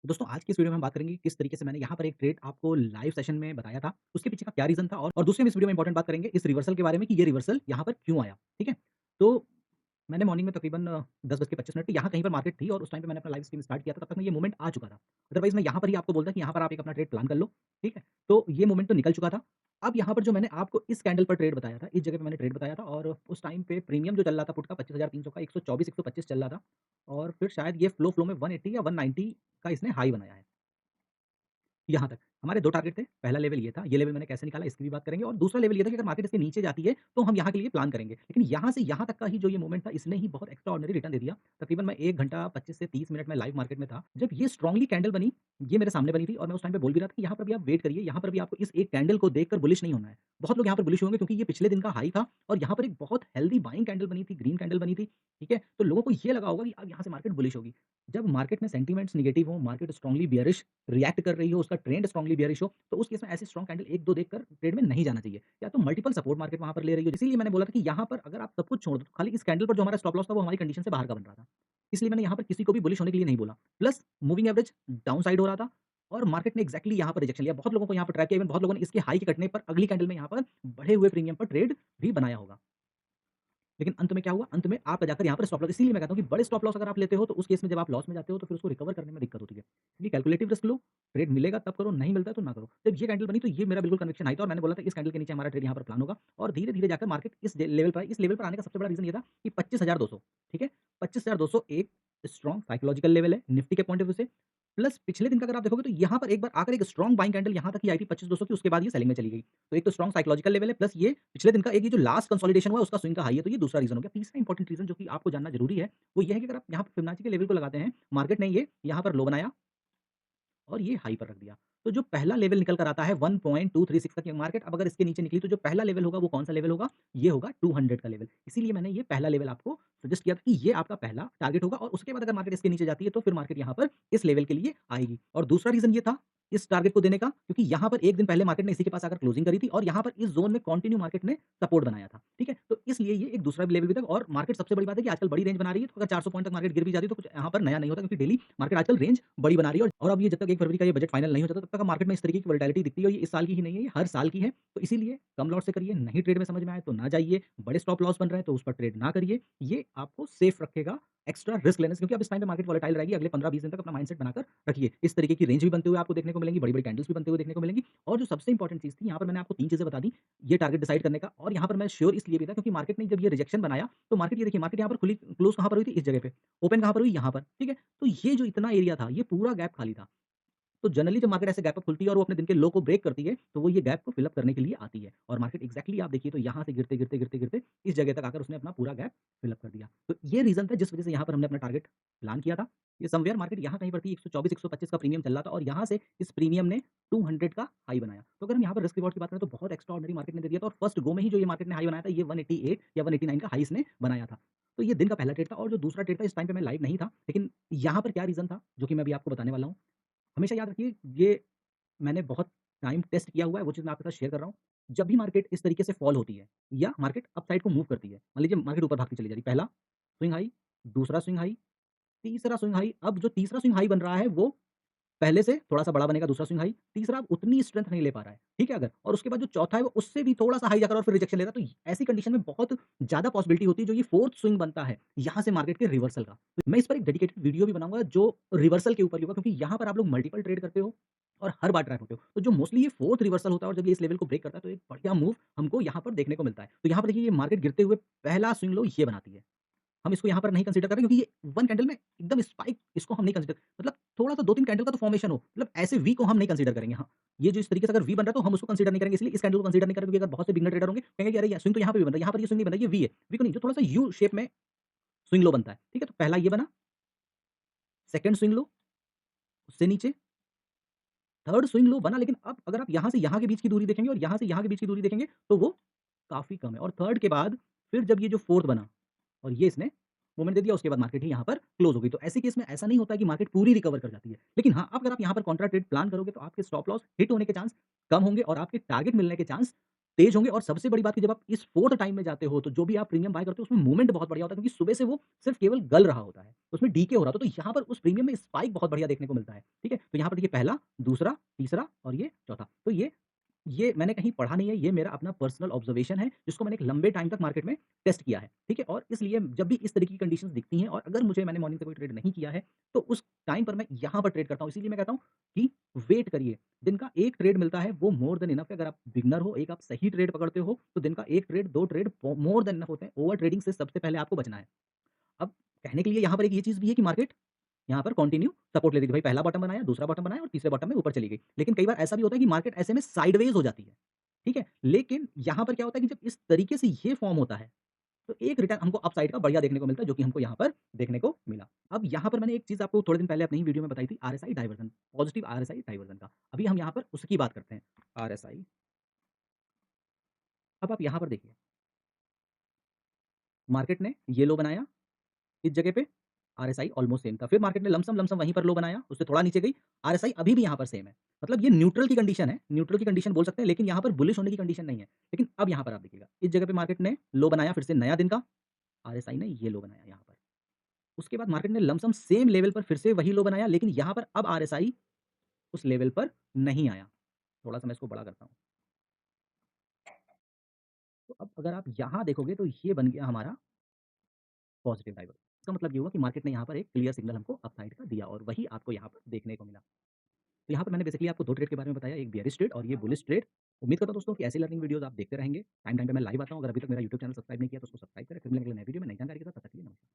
दोस्तों आज की इस वीडियो में हम बात करेंगे किस तरीके से मैंने यहाँ पर एक ट्रेड आपको लाइव सेशन में बताया था, उसके पीछे का क्या रीज़न था और दूसरे हम इस वीडियो में इंपॉर्टेंट बात करेंगे इस रिवर्सल के बारे में कि ये रिवर्सल यहाँ पर क्यों आया, ठीक है? तो मैंने मॉर्निंग में तकरीबन 10:25 पे यहाँ कहीं पर मार्केट थी और उस टाइम पे मैंने अपना लाइव स्ट्रीम स्टार्ट किया था, तब तक में ये मोमेंट आ चुका था। अदरवाइज़ मैं यहाँ पर ही आपको बोलता कि यहाँ पर आप एक अपना ट्रेड प्लान कर लो, ठीक है? तो ये मोमेंट तो निकल चुका था। अब यहाँ पर जो मैंने आपको इस कैंडल पर ट्रेड बताया था, इस जगह पे मैंने ट्रेड बताया था और उस टाइम पे प्रीमियम जो चल रहा था पुट का 25,300 का 124-125 चल रहा था और फिर शायद ये फ्लो में 180 या 190 का इसने हाई बनाया है। यहाँ तक। हमारे 2 टारगेट थे, पहला लेवल ये था, ये लेवल मैंने कैसे निकाला इसकी भी बात करेंगे और दूसरा लेवल ये था कि अगर मार्केट इसके नीचे जाती है, तो हम यहाँ के लिए प्लान करेंगे। लेकिन यहाँ से यहाँ तक का ही जो ये मोमेंट था, इसने ही बहुत एक्स्ट्राऑर्डिनरी रिटर्न दे दिया। तकरीबन मैं 1 घंटा 25 से 30 मिनट में लाइव मार्केट में था। जब ये स्ट्रांगली कैंडल बनी, ये मेरे सामने बनी थी और मैं उस टाइम पे बोल भी रहा था कि यहाँ पर भी आप वेट करिए, यहाँ पर भी आपको इस एक कैंडल को देखकर बुलिश नहीं होना है। बहुत लोग यहाँ पर बुलिश होंगे क्योंकि ये पिछले दिन का हाई था और यहाँ पर एक बहुत हेल्दी बाइंग कैंडल बनी थी, ग्रीन कैंडल बनी थी, ठीक है? तो लोगों को ये लगा होगा कि अब यहाँ से मार्केट बुलिश होगी। जब मार्केट में सेंटीमेंट्स नेगेटिव हो, मार्केट स्ट्रांगली बियरिश रिएक्ट कर रही हो, उसका ट्रेंड स्ट्रांगली बियरिश हो, तो उस केस में ऐसी स्ट्रॉन्ग कैंडल 1-2 देखकर ट्रेड में नहीं जाना चाहिए। या तो मल्टीपल सपोर्ट मार्केट वहाँ पर ले रही हो, इसीलिए मैंने बोला था कि यहाँ पर अगर आप सब कुछ छोड़ दो, तो खाली इस कैंडल पर जो हमारा स्टॉप लॉस था वो हमारी कंडीशन से बाहर का बन रहा था। इसलिए मैंने यहाँ पर किसी को भी बुलिश होने के लिए नहीं बोला। Plus moving average down side हो रहा था और मार्केट ने एक्ज़ैक्टली यहाँ पर रिजेक्शन लिया। बहुत लोगों को यहाँ पर ट्रैप किया, इवन बहुत लोगों ने इसके हाई के कटने पर अगली कैंडल में यहाँ पर बढ़े हुए प्रीमियम पर ट्रेड भी बनाया होगा। लेकिन अंत में क्या हुआ? अंत में आप जाकर यहाँ पर स्टॉप लॉस, इसीलिए मैं कहता हूँ कि बड़े स्टॉप लॉस अगर आप लेते हो, तो उस केस में जब आप लॉस में जाते हो, तो फिर उसको रिकवर करने में दिक्कत होती है। इसलिए कैलकुलेटिव रिस्क लो, ट्रेड मिलेगा तब करो, नहीं मिलता है तो ना करो। जब ये कैंडल बनी तो ये मेरा बिल्कुल कन्विक्शन हाई था और मैंने बोला था इस कैंडल के नीचे हमारा ट्रेड यहाँ पर प्लान होगा और धीरे-धीरे जाकर मार्केट इस लेवल पर आने का सबसे बड़ा रीज़न ये था कि 25,200, ठीक है? 25,200 एक स्ट्रॉन्ग साइकोलॉजिकल लेवल है, निफ्टी के पॉइंट ऑफ व्यू से। प्लस पिछले दिन का अगर आप देखोगे तो यहाँ पर एक बार आकर एक स्ट्रॉन्ग बाइंग कैंडल यहाँ तक ही आई थी 25,200 की, उसके बाद ये सेलिंग में चली गई। तो एक तो स्ट्रॉन्ग साइकोलॉजिकल लेवल है, प्लस ये पिछले दिन का एक ये जो लास्ट कंसोलिडेशन हुआ है उसका स्विंग का हाई है, तो ये दूसरा रीज़न हो गया। तीसरा इंपॉर्टेंट रीज़न जो कि आपको जानना ज़रूरी है, वो ये है कि अगर आप यहाँ पे फिबोनाची के लेवल को लगाते हैं, मार्केट ने ये यहाँ पर लो बनाया और ये हाई पर रख दिया। तो जो पहला लेवल निकल कर आता है 1.236 का, कि मार्केट अब अगर इसके नीचे निकली तो जो पहला लेवल होगा वो कौन-सा लेवल होगा? ये होगा 200 का लेवल। इसीलिए मैंने ये पहला लेवल आपको सजेस्ट किया था कि ये आपका पहला टारगेट होगा और उसके बाद अगर मार्केट इसके नीचे जाती है तो फिर मार्केट यहाँ पर इस लेवल के लिए आएगी। और दूसरा रीज़न ये था इस टारगेट को देने का, क्योंकि यहाँ पर 1 दिन पहले मार्केट ने इसी के पास आकर क्लोजिंग करी थी और यहाँ पर इस ज़ोन में कंटिन्यू मार्केट ने सपोर्ट बनाया था। ठीक है? तो इसलिए ये एक दूसरा लेवल भी था और मार्केट सबसे बड़ी बात है कि आजकल बड़ी रेंज बना रही है, तो अगर 400 पॉइंट तक मार्केट गिर भी जाती है तो कुछ यहाँ पर नया नहीं होता, क्योंकि डेली मार्केट आजकल रेंज बड़ी बना रही है और अब ये जब तक 1 फरवरी का ये बजट फाइनल नहीं हो जाता तब तक मार्केट में इस तरीके की वोलेटिलिटी दिखती है और ये इस साल की ही नहीं है, ये हर साल की है। तो इसीलिए कम लॉट से करिए, नहीं ट्रेड में समझ में आए तो ना जाइए, बड़े स्टॉप लॉस बन रहे हैं तो उस पर ट्रेड ना करिए। ये आपको सेफ रखेगा एक्स्ट्रा रिस्क लेने से, क्योंकि अब इस टाइम पे मार्केट वोलेटाइल रहेगी, अगले 15-20 दिन तक अपना माइंडसेट बनाकर रखिए। इस तरीके की रेंज भी बनते हुए आपको देखने को मिलेंगी, बड़ी-बड़ी कैंडल्स भी बनते हुए देखने को मिलेंगी और जो सबसे इंपॉर्टेंट चीज़ थी, यहाँ पर मैंने आपको 3 चीज़ें बता दी, ये टारगेट डिसाइड करने का और यहाँ पर मैं श्योर इसलिए भी था क्योंकि मार्केट ने जब ये रिजेक्शन बनाया, तो मार्केट ये देखिए मार्केट यहाँ पर खुली क्लोज़ कहाँ पर हुई थी? इस जगह पे। ओपन कहाँ पर हुई? यहाँ पर, ठीक है? तो ये जो इतना एरिया था, ये पूरा गैप खाली था। तो जनरली जब मार्केट ऐसे गैप अप खुलती है और वो अपने दिन के लो को ब्रेक करती है, तो वो ये गैप को फिल अप करने के लिए आती है और मार्केट एक्ज़ैक्टली आप देखिए तो यहाँ से गिरते, गिरते, गिरते, गिरते इस जगह तक आकर उसने अपना पूरा गैप फिल अप कर दिया। तो ये रीज़न था जिस वज़ह से यहाँ पर हमने अपना टारगेट प्लान किया था। ये समव्हेयर मार्केट यहाँ कहीं पर थी, 124-125 का प्रीमियम चल रहा था और यहाँ से इस प्रीमियम ने 200 का हाई बनाया। तो अगर हम यहाँ पर रिस्क रिवॉर्ड की बात करें तो बहुत एक्स्ट्राऑर्डिनरी मार्केट ने दे दिया था और फर्स्ट गो में ही जो ये मार्केट ने हाई बनाया था, ये 188 या 189 का हाई इसने बनाया था। तो ये दिन का पहला ट्रेड था और जो दूसरा ट्रेड था, इस टाइम पे मैं लाइव नहीं था, लेकिन यहाँ पर क्या रीज़न था, जो कि मैं अभी आपको बताने वाला हूँ। हमेशा याद रखिए, ये मैंने बहुत टाइम टेस्ट किया हुआ है, वो चीज़ मैं आपके साथ शेयर कर रहा हूँ। जब भी मार्केट इस तरीके से फॉल होती है या मार्केट अपसाइड को मूव करती है, मान लीजिए मार्केट ऊपर भागती चली जा रही है, पहला स्विंग हाई, दूसरा स्विंग हाई, तीसरा स्विंग हाई, अब जो तीसरा स्विंग हाई बन रहा है वो पहले से थोड़ा-सा बड़ा बनेगा दूसरा स्विंग हाई, तीसरा अब उतनी स्ट्रेंथ नहीं ले पा रहा है, ठीक है अगर? और उसके बाद जो चौथा है वो उससे भी थोड़ा-सा हाई जाकर और फिर रिजेक्शन ले रहा है, तो ऐसी कंडीशन में बहुत ज़्यादा पॉसिबिलिटी होती है जो ये 4th स्विंग बनता है, यहाँ से मार्केट के रिवर्सल का। तो मैं इस पर एक डेडिकेटेड वीडियो भी बनाऊँगा जो रिवर्सल के ऊपर ही होगा, क्योंकि यहाँ पर आप लोग मल्टीपल ट्रेड करते हो और हर बार ट्रैप होते हो। तो जो मोस्टली ये 4th रिवर्सल होता है और जब ये इस लेवल को ब्रेक करता है तो एक बढ़िया मूव हमको यहाँ पर देखने को मिलता है। तो यहाँ पर देखिए ये मार्केट गिरते हुए पहला स्विंग लो ये बनाती है। हम इसको यहाँ पर नहीं कंसीडर कर रहे, क्योंकि ये 1 कैंडल में एकदम स्पाइक, इसको हम नहीं कंसीडर, मतलब थोड़ा-सा 2-3 कैंडल का तो फॉर्मेशन हो, मतलब ऐसे वी को हम नहीं कंसीडर करेंगे। हाँ, ये जो इस तरीके से अगर वी बन रहा है तो हम उसको कंसीडर नहीं करेंगे, इसलिए इस कैंडल को कंसीडर नहीं करेंगे, क्योंकि अगर बहुत से बिगिनर ट्रेडर होंगे कहेंगे कि अरे यार स्विंग तो यहाँ पे भी बन रहा है, यहाँ पर ये स्विंग नहीं बन रहा है, ये वी है। वी को नहीं, जो थोड़ा-सा यू शेप में स्विंग लो बनता है, ठीक है? तो पहला ये बना, सेकंड स्विंग लो, उससे नीचे, थर्ड स्विंग लो बना, लेकिन अब अगर आप यहाँ से यहाँ के बीच की दूरी देखेंगे और यहाँ से यहाँ के बीच की दूरी देखेंगे तो वो काफ़ी कम है और थर्ड के बाद फिर जब ये जो फोर्थ बना और ये इसने मोमेंट दे दिया, उसके बाद मार्केट ही यहाँ पर क्लोज़ हो गई। तो ऐसे केस में ऐसा नहीं होता है कि मार्केट पूरी रिकवर कर जाती है। लेकिन हाँ, अगर आप यहाँ पर कॉन्ट्रा ट्रेड प्लान करोगे तो आपके स्टॉप लॉस हिट होने के चांस कम होंगे और आपके टारगेट मिलने के चांस तेज़ होंगे और सबसे बड़ी बात कि जब आप इस 4th टाइम में जाते हो, तो जो भी आप प्रीमियम बाय करते हो, उसमें मूवमेंट बहुत बढ़िया होता है क्योंकि सुबह से वो सिर्फ़ केवल गल रहा होता है। उसमें डीके हो रहा होता है, तो यहाँ पर उस प्रीमियम में स्पाइक बहुत बढ़िया देखने को मिलता है, ठीक है? तो यहाँ पर देखिए पहला, दूसरा, तीसरा और ये चौथा। तो ये मैंने कहीं पढ़ा नहीं है, ये मेरा अपना पर्सनल ऑब्ज़र्वेशन है, जिसको मैंने एक लंबे टाइम तक मार्केट में टेस्ट किया है, ठीक है? और इसलिए जब भी इस तरीके की कंडीशंस दिखती हैं और अगर मैंने मॉर्निंग से कोई ट्रेड नहीं किया है, तो उस टाइम पर मैं यहाँ पर ट्रेड करता हूँ। इसीलिए मैं कहता हूँ कि वेट करिए। दिन का 1 ट्रेड मिलता है, वो मोर देन इनफ है। अगर आप बिगिनर हो, एक आप सही ट्रेड पकड़ते हो, तो दिन का 1 trade, 2 trade more than enough होते हैं। ओवर ट्रेडिंग से सबसे पहले आपको बचना है। अब कहने के लिए यहाँ पर एक ये चीज़ भी है कि मार्केट यहाँ पर कंटिन्यू सपोर्ट ले रही थी। भाई पहला बॉटम बनाया, दूसरा बॉटम बनाया और तीसरे बॉटम में ऊपर चली गई। लेकिन कई बार ऐसा भी होता है कि मार्केट ऐसे में साइडवेज़ हो जाती है, ठीक है? लेकिन यहाँ पर क्या होता है कि जब इस तरीके से ये फॉर्म होता है, तो एक रिटर्न हमको अपसाइड का बढ़िया देखने को मिलता है, जो कि हमको यहाँ पर देखने को मिला। अब यहाँ पर मैंने एक चीज़ आपको थोड़े दिन पहले अपनी ही वीडियो में बताई थी, RSI diversion, positive RSI diversion का। अभी हम यहाँ पर उसकी बात करते हैं, आरएसआई। अब आप यहाँ पर देखिए, मार्केट ने ये लो बनाया इस जगह पे, आरएसआई ऑलमोस्ट सेम था। फिर मार्केट ने लमसम लमसम वहीं पर लो बनाया, उससे थोड़ा नीचे गई, आरएसआई अभी भी यहाँ पर सेम है। मतलब ये न्यूट्रल की कंडीशन है, न्यूट्रल की कंडीशन बोल सकते हैं, लेकिन यहाँ पर बुलिश होने की कंडीशन नहीं है। लेकिन अब यहाँ पर आप देखिएगा, इस जगह पे मार्केट ने लो बनाया फिर से नया दिन का, आरएसआई ने ये लो बनाया यहाँ पर। उसके बाद मार्केट ने लमसम सेम लेवल पर फिर से वही लो बनाया, लेकिन यहाँ पर अब आरएसआई उस लेवल पर नहीं आया। थोड़ा-सा मैं इसको बड़ा करता हूँ। तो अब अगर आप यहाँ देखोगे तो ये बन गया हमारा पॉजिटिव डाइवर्जन। इसका मतलब ये हुआ कि मार्केट ने यहाँ पर एक क्लियर सिग्नल हमको अपसाइड का दिया और वही आपको यहाँ पर देखने को मिला। तो यहाँ पर मैंने बेसिकली आपको 2 ट्रेड के बारे में बताया, एक बियरिश ट्रेड और ये बुलिश ट्रेड। उम्मीद करता हूँ दोस्तों कि ऐसी लर्निंग वीडियोज़ आप देखते रहेंगे। टाइम टाइम पे मैं लाइव आता हूँ। अगर अभी तक मेरा यूट्यूब चैनल सब्सक्राइब नहीं किया तो उसको सब्सक्राइब करें। फिर मिलेंगे अगले नए वीडियो में नई जानकारी के साथ। तब तक के लिए नमस्कार।